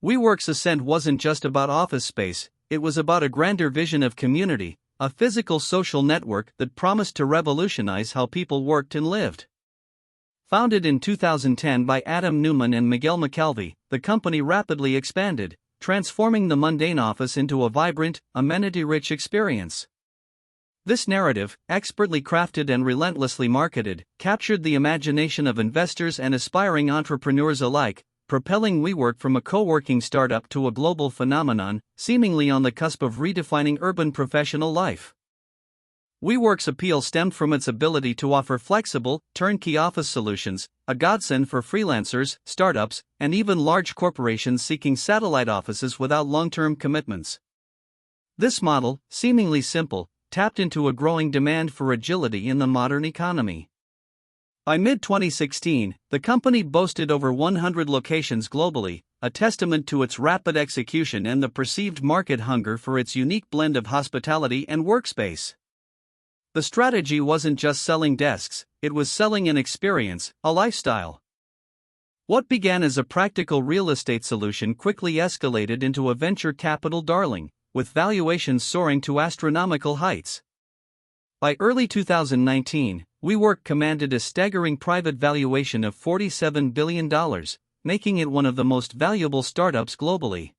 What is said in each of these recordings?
WeWork's ascent wasn't just about office space, it was about a grander vision of community, a physical social network that promised to revolutionize how people worked and lived. Founded in 2010 by Adam Neumann and Miguel McKelvey, the company rapidly expanded, transforming the mundane office into a vibrant, amenity-rich experience. This narrative, expertly crafted and relentlessly marketed, captured the imagination of investors and aspiring entrepreneurs alike, propelling WeWork from a co-working startup to a global phenomenon, seemingly on the cusp of redefining urban professional life. WeWork's appeal stemmed from its ability to offer flexible, turnkey office solutions, a godsend for freelancers, startups, and even large corporations seeking satellite offices without long-term commitments. This model, seemingly simple, tapped into a growing demand for agility in the modern economy. By mid-2016, the company boasted over 100 locations globally, a testament to its rapid execution and the perceived market hunger for its unique blend of hospitality and workspace. The strategy wasn't just selling desks, it was selling an experience, a lifestyle. What began as a practical real estate solution quickly escalated into a venture capital darling, with valuations soaring to astronomical heights. By early 2019, WeWork commanded a staggering private valuation of $47 billion, making it one of the most valuable startups globally.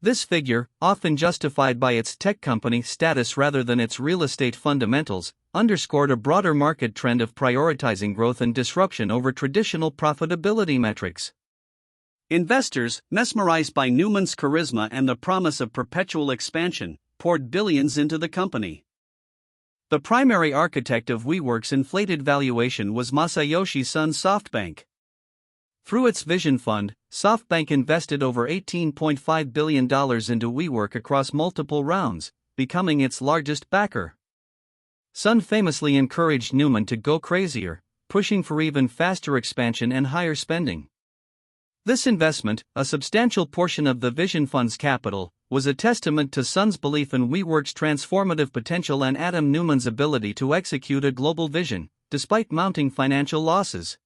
This figure, often justified by its tech company status rather than its real estate fundamentals, underscored a broader market trend of prioritizing growth and disruption over traditional profitability metrics. Investors, mesmerized by Neumann's charisma and the promise of perpetual expansion, poured billions into the company. The primary architect of WeWork's inflated valuation was Masayoshi Son's SoftBank. Through its Vision Fund, SoftBank invested over $18.5 billion into WeWork across multiple rounds, becoming its largest backer. Son famously encouraged Neumann to go crazier, pushing for even faster expansion and higher spending. This investment, a substantial portion of the Vision Fund's capital, was a testament to Son's belief in WeWork's transformative potential and Adam Neumann's ability to execute a global vision, despite mounting financial losses.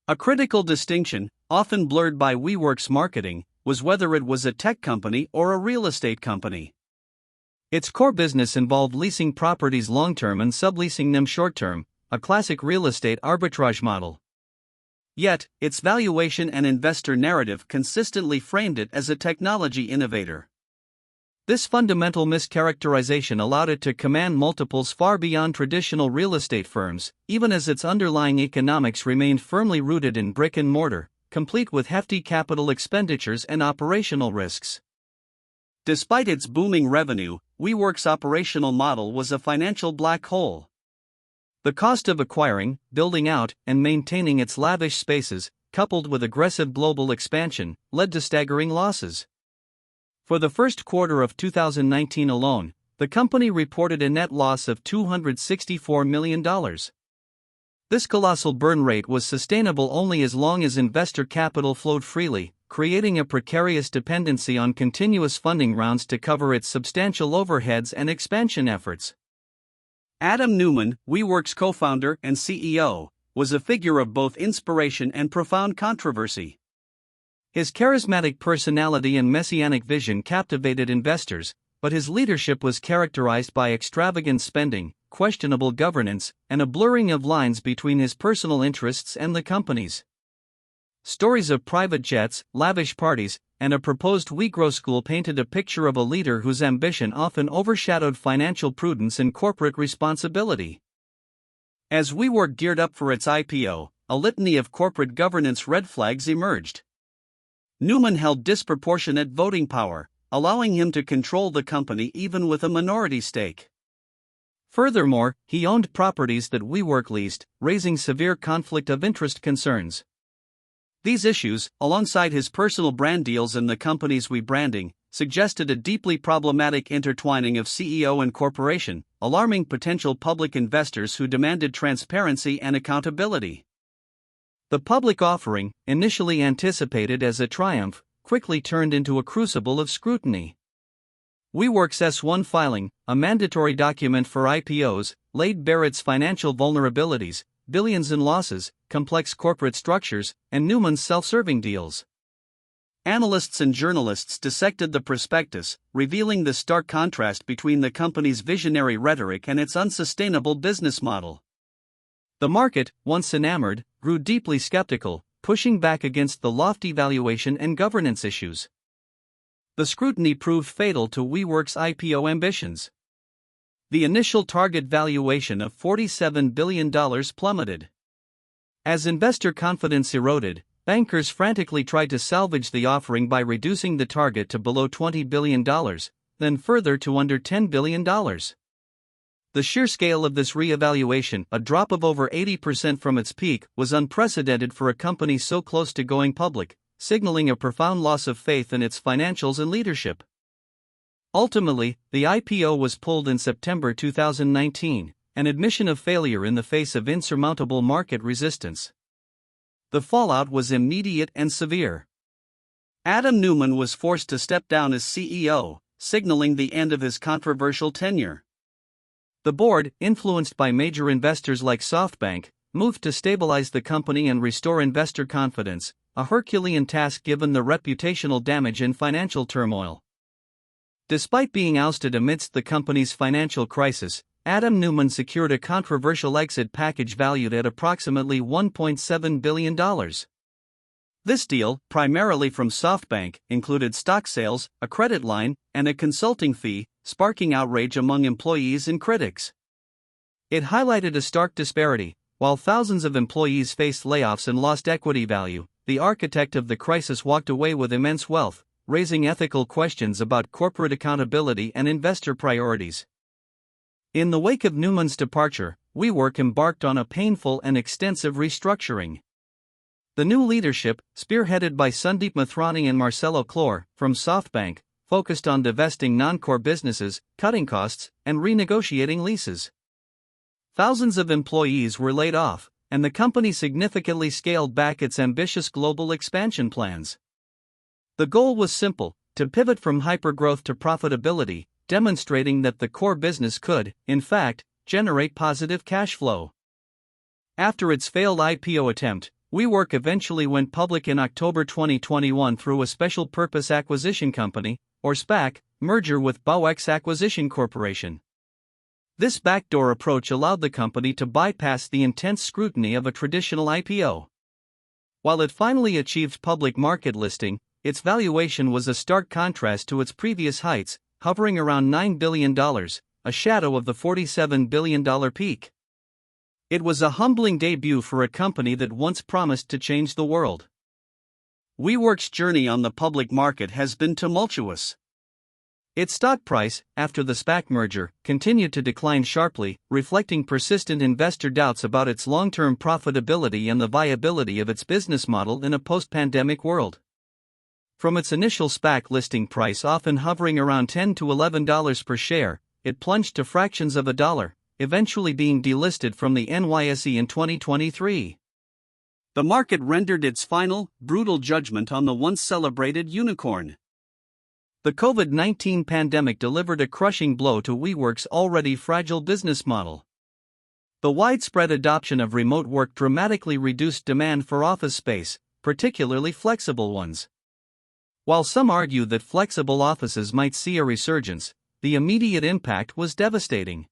A critical distinction, often blurred by WeWork's marketing, was whether it was a tech company or a real estate company. Its core business involved leasing properties long-term and subleasing them short-term, a classic real estate arbitrage model. Yet, its valuation and investor narrative consistently framed it as a technology innovator. This fundamental mischaracterization allowed it to command multiples far beyond traditional real estate firms, even as its underlying economics remained firmly rooted in brick and mortar, complete with hefty capital expenditures and operational risks. Despite its booming revenue, WeWork's operational model was a financial black hole. The cost of acquiring, building out, and maintaining its lavish spaces, coupled with aggressive global expansion, led to staggering losses. For the first quarter of 2019 alone, the company reported a net loss of $264 million. This colossal burn rate was sustainable only as long as investor capital flowed freely, creating a precarious dependency on continuous funding rounds to cover its substantial overheads and expansion efforts. Adam Neumann, WeWork's co-founder and CEO, was a figure of both inspiration and profound controversy. His charismatic personality and messianic vision captivated investors, but his leadership was characterized by extravagant spending, questionable governance, and a blurring of lines between his personal interests and the company's. Stories of private jets, lavish parties, and a proposed WeGrow school painted a picture of a leader whose ambition often overshadowed financial prudence and corporate responsibility. As WeWork geared up for its IPO, a litany of corporate governance red flags emerged. Neumann held disproportionate voting power, allowing him to control the company even with a minority stake. Furthermore, he owned properties that WeWork leased, raising severe conflict of interest concerns. These issues, alongside his personal brand deals and the company's rebranding, suggested a deeply problematic intertwining of CEO and corporation, alarming potential public investors who demanded transparency and accountability. The public offering, initially anticipated as a triumph, quickly turned into a crucible of scrutiny. WeWork's S-1 filing, a mandatory document for IPOs, laid bare its financial vulnerabilities, billions in losses, complex corporate structures, and Neumann's self-serving deals. Analysts and journalists dissected the prospectus, revealing the stark contrast between the company's visionary rhetoric and its unsustainable business model. The market, once enamored, grew deeply skeptical, pushing back against the lofty valuation and governance issues. The scrutiny proved fatal to WeWork's IPO ambitions. The initial target valuation of $47 billion plummeted. As investor confidence eroded, bankers frantically tried to salvage the offering by reducing the target to below $20 billion, then further to under $10 billion. The sheer scale of this re-evaluation, a drop of over 80% from its peak, was unprecedented for a company so close to going public, signaling a profound loss of faith in its financials and leadership. Ultimately, the IPO was pulled in September 2019, an admission of failure in the face of insurmountable market resistance. The fallout was immediate and severe. Adam Neumann was forced to step down as CEO, signaling the end of his controversial tenure. The board, influenced by major investors like SoftBank, moved to stabilize the company and restore investor confidence, a Herculean task given the reputational damage and financial turmoil. Despite being ousted amidst the company's financial crisis, Adam Neumann secured a controversial exit package valued at approximately $1.7 billion. This deal, primarily from SoftBank, included stock sales, a credit line, and a consulting fee, sparking outrage among employees and critics. It highlighted a stark disparity. While thousands of employees faced layoffs and lost equity value, the architect of the crisis walked away with immense wealth, raising ethical questions about corporate accountability and investor priorities. In the wake of Neumann's departure, WeWork embarked on a painful and extensive restructuring. The new leadership, spearheaded by Sandeep Mathrani and Marcelo Clore, from SoftBank, focused on divesting non-core businesses, cutting costs, and renegotiating leases. Thousands of employees were laid off, and the company significantly scaled back its ambitious global expansion plans. The goal was simple: to pivot from hypergrowth to profitability, demonstrating that the core business could, in fact, generate positive cash flow. After its failed IPO attempt, WeWork eventually went public in October 2021 through a special purpose acquisition company, or SPAC, merger with WeWork's Acquisition Corporation. This backdoor approach allowed the company to bypass the intense scrutiny of a traditional IPO. While it finally achieved public market listing, its valuation was a stark contrast to its previous heights, hovering around $9 billion, a shadow of the $47 billion peak. It was a humbling debut for a company that once promised to change the world. WeWork's journey on the public market has been tumultuous. Its stock price, after the SPAC merger, continued to decline sharply, reflecting persistent investor doubts about its long-term profitability and the viability of its business model in a post-pandemic world. From its initial SPAC listing price often hovering around $10 to $11 per share, it plunged to fractions of a dollar, eventually being delisted from the NYSE in 2023. The market rendered its final, brutal judgment on the once-celebrated unicorn. The COVID-19 pandemic delivered a crushing blow to WeWork's already fragile business model. The widespread adoption of remote work dramatically reduced demand for office space, particularly flexible ones. While some argue that flexible offices might see a resurgence, the immediate impact was devastating.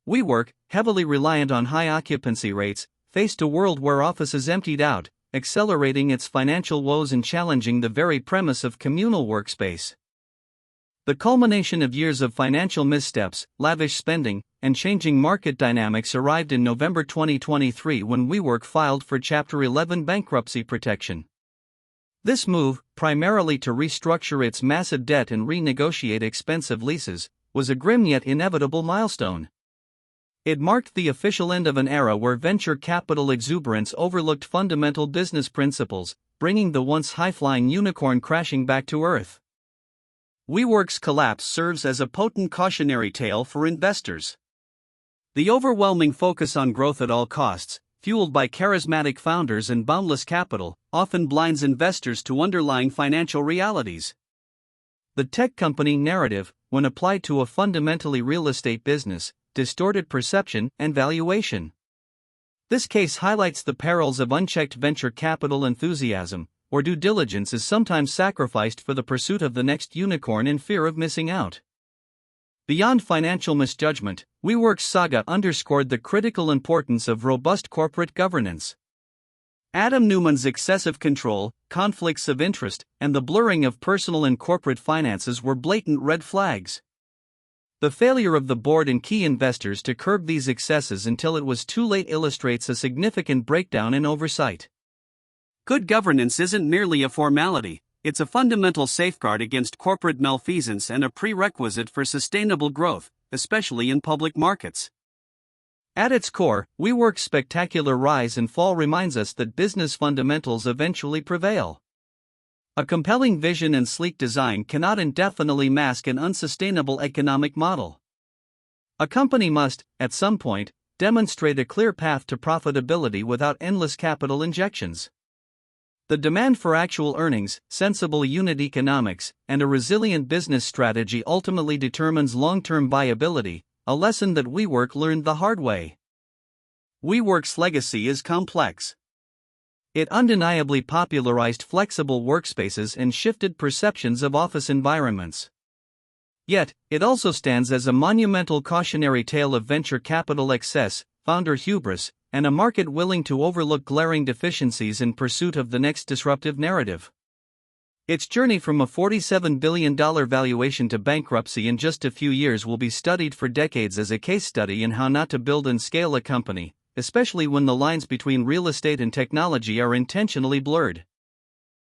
WeWork, heavily reliant on high occupancy rates, faced a world where offices emptied out, accelerating its financial woes and challenging the very premise of communal workspace. The culmination of years of financial missteps, lavish spending, and changing market dynamics arrived in November 2023 when WeWork filed for Chapter 11 bankruptcy protection. This move, primarily to restructure its massive debt and renegotiate expensive leases, was a grim yet inevitable milestone. It marked the official end of an era where venture capital exuberance overlooked fundamental business principles, bringing the once high-flying unicorn crashing back to earth. WeWork's collapse serves as a potent cautionary tale for investors. The overwhelming focus on growth at all costs, fueled by charismatic founders and boundless capital, often blinds investors to underlying financial realities. The tech company narrative, when applied to a fundamentally real estate business, distorted perception and valuation. This case highlights the perils of unchecked venture capital enthusiasm, or due diligence is sometimes sacrificed for the pursuit of the next unicorn in fear of missing out. Beyond financial misjudgment, WeWork's saga underscored the critical importance of robust corporate governance. Adam Neumann's excessive control, conflicts of interest, and the blurring of personal and corporate finances were blatant red flags. The failure of the board and key investors to curb these excesses until it was too late illustrates a significant breakdown in oversight. Good governance isn't merely a formality, it's a fundamental safeguard against corporate malfeasance and a prerequisite for sustainable growth, especially in public markets. At its core, WeWork's spectacular rise and fall reminds us that business fundamentals eventually prevail. A compelling vision and sleek design cannot indefinitely mask an unsustainable economic model. A company must, at some point, demonstrate a clear path to profitability without endless capital injections. The demand for actual earnings, sensible unit economics, and a resilient business strategy ultimately determines long-term viability, a lesson that WeWork learned the hard way. WeWork's legacy is complex. It undeniably popularized flexible workspaces and shifted perceptions of office environments. Yet, it also stands as a monumental cautionary tale of venture capital excess, founder hubris, and a market willing to overlook glaring deficiencies in pursuit of the next disruptive narrative. Its journey from a $47 billion valuation to bankruptcy in just a few years will be studied for decades as a case study in how not to build and scale a company, especially when the lines between real estate and technology are intentionally blurred.